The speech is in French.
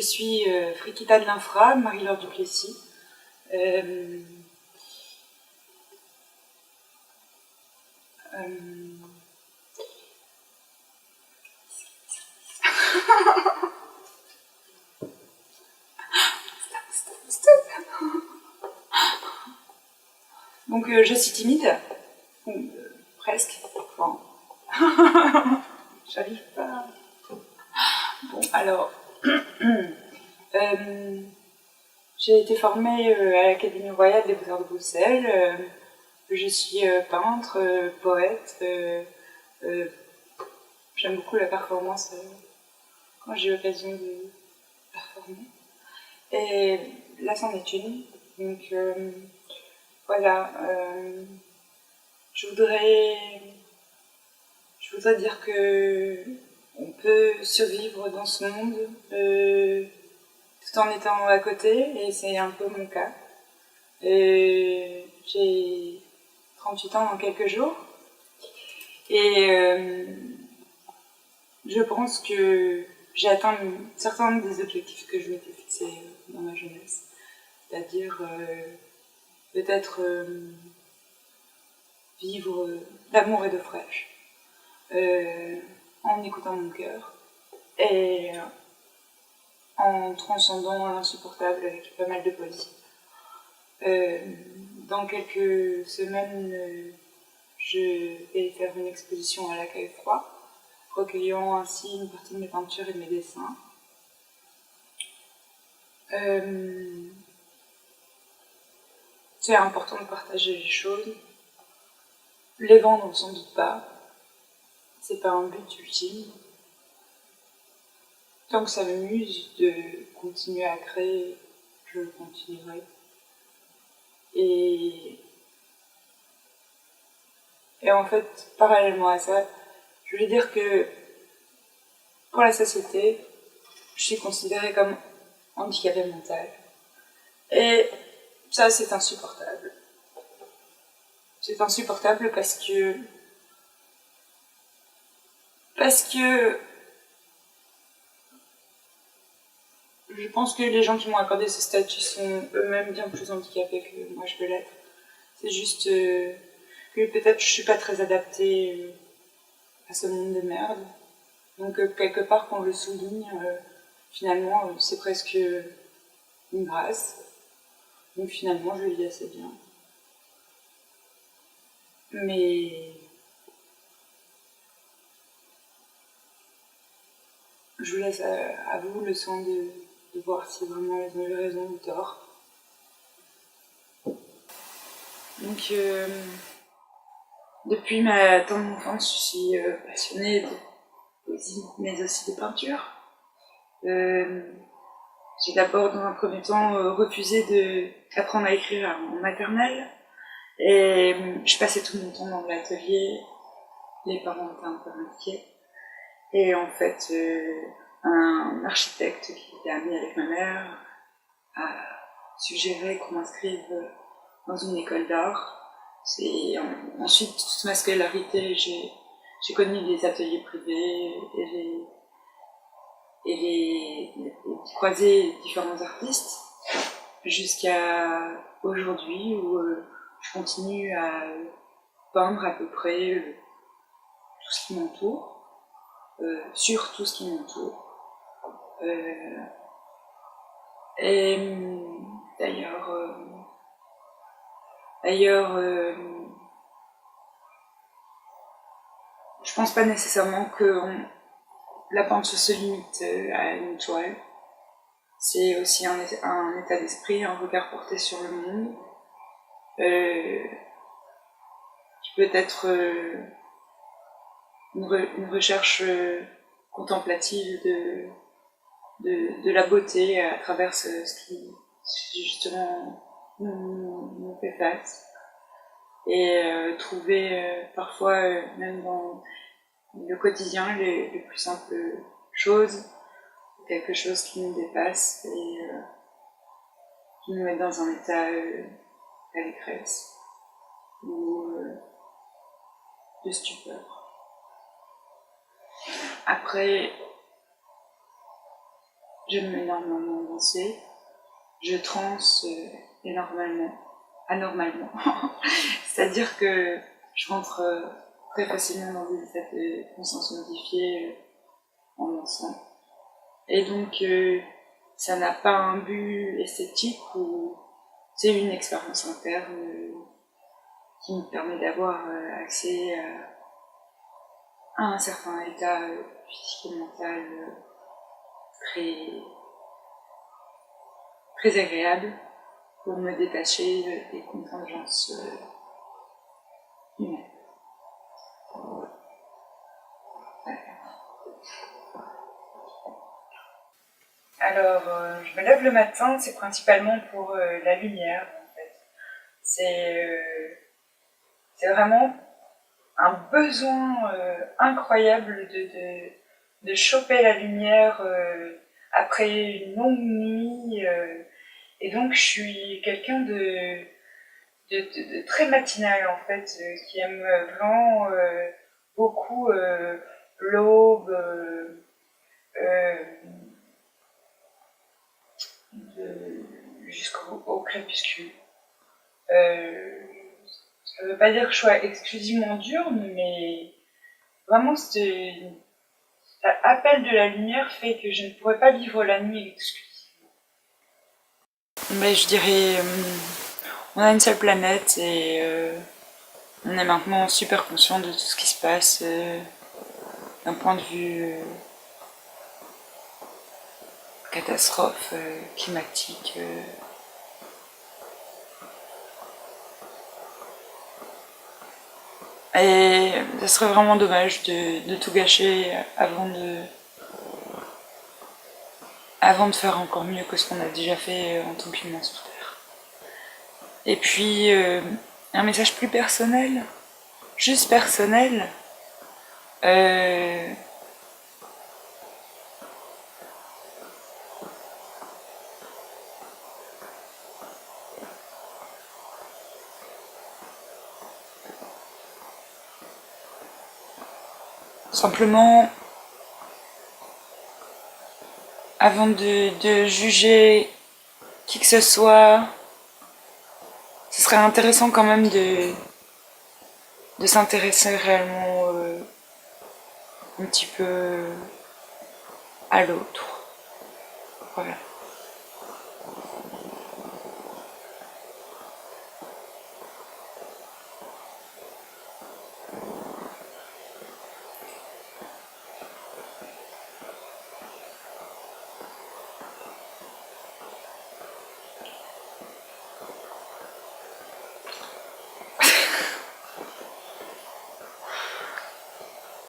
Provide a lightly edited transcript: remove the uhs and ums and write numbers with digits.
suis Frikita de l'Infra, Marie-Laure Duplessis. Donc je suis timide, presque. Enfin, j'arrive pas. Bon, alors, j'ai été formée à l'Académie royale des beaux-arts de Bruxelles. Je suis peintre, poète. J'aime beaucoup la performance quand j'ai l'occasion de performer. Et là, c'en est une. Donc, voilà. Je voudrais dire que on peut survivre dans ce monde tout en étant à côté, et c'est un peu mon cas. J'ai 38 ans dans quelques jours, et je pense que j'ai atteint certains des objectifs que je m'étais fixés dans ma jeunesse, c'est-à-dire peut-être vivre d'amour et de fraîche, en écoutant mon cœur et en transcendant l'insupportable avec pas mal de poésie. Dans quelques semaines, je vais faire une exposition à l'accueil froid, recueillant ainsi une partie de mes peintures et de mes dessins. C'est important de partager les choses, les vendre sans doute pas, c'est pas un but ultime. Tant que ça m'amuse de continuer à créer, je continuerai. Et en fait, parallèlement à ça, je voulais dire que pour la société, je suis considérée comme handicapée mentale. Et ça, c'est insupportable. C'est insupportable parce que je pense que les gens qui m'ont accordé ce statut sont eux-mêmes bien plus handicapés que moi je peux l'être. C'est juste que peut-être je suis pas très adaptée à ce monde de merde. Donc quelque part qu'on le souligne, finalement c'est presque une grâce. Donc finalement je le vis assez bien. Mais je vous laisse à vous le soin de voir si vraiment elles ont eu raison ou tort. Donc depuis ma tendre enfance, je suis passionnée de poésie, mais aussi de peinture. J'ai d'abord, dans un premier temps, refusé d'apprendre à écrire en maternelle. Et je passais tout mon temps dans l'atelier. Les parents étaient un peu inquiets. Et en fait, un architecte qui était ami avec ma mère a suggéré qu'on m'inscrive dans une école d'art. Ensuite, toute ma scolarité, j'ai connu des ateliers privés et j'ai croisé différents artistes jusqu'à aujourd'hui où je continue à peindre à peu près tout ce qui m'entoure, sur tout ce qui m'entoure. Et d'ailleurs, je pense pas nécessairement que la peinture se limite à une toile. C'est aussi un état d'esprit, un regard porté sur le monde, qui peut être une recherche contemplative de la beauté à travers ce qui justement nous fait face. Et trouver parfois, même dans le quotidien, les plus simples choses, quelque chose qui nous dépasse et qui nous met dans un état d'allégresse ou de stupeur. Après, j'aime énormément danser, je transe anormalement. C'est-à-dire que je rentre très facilement dans des états de conscience modifiée en dansant. Et donc, ça n'a pas un but esthétique ou c'est une expérience interne qui me permet d'avoir accès à un certain état physique et mental très, très agréable pour me détacher des contingences humaines. Alors, je me lève le matin, c'est principalement pour la lumière, en fait. C'est vraiment un besoin incroyable de choper la lumière après une longue nuit. Et donc, je suis quelqu'un de très matinal, en fait, qui aime vraiment beaucoup l'aube, jusqu'au crépuscule. Ça veut pas dire que je sois exclusivement diurne, mais vraiment, cet appel de la lumière fait que je ne pourrais pas vivre la nuit exclusivement. Mais je dirais, on a une seule planète et on est maintenant super conscient de tout ce qui se passe d'un point de vue catastrophe climatique. Et ça serait vraiment dommage de tout gâcher avant de faire encore mieux que ce qu'on a déjà fait en tant qu'humain sur Terre. Et puis, un message plus personnel, juste personnel. Simplement, avant de juger qui que ce soit, ce serait intéressant quand même de s'intéresser réellement un petit peu à l'autre. Voilà.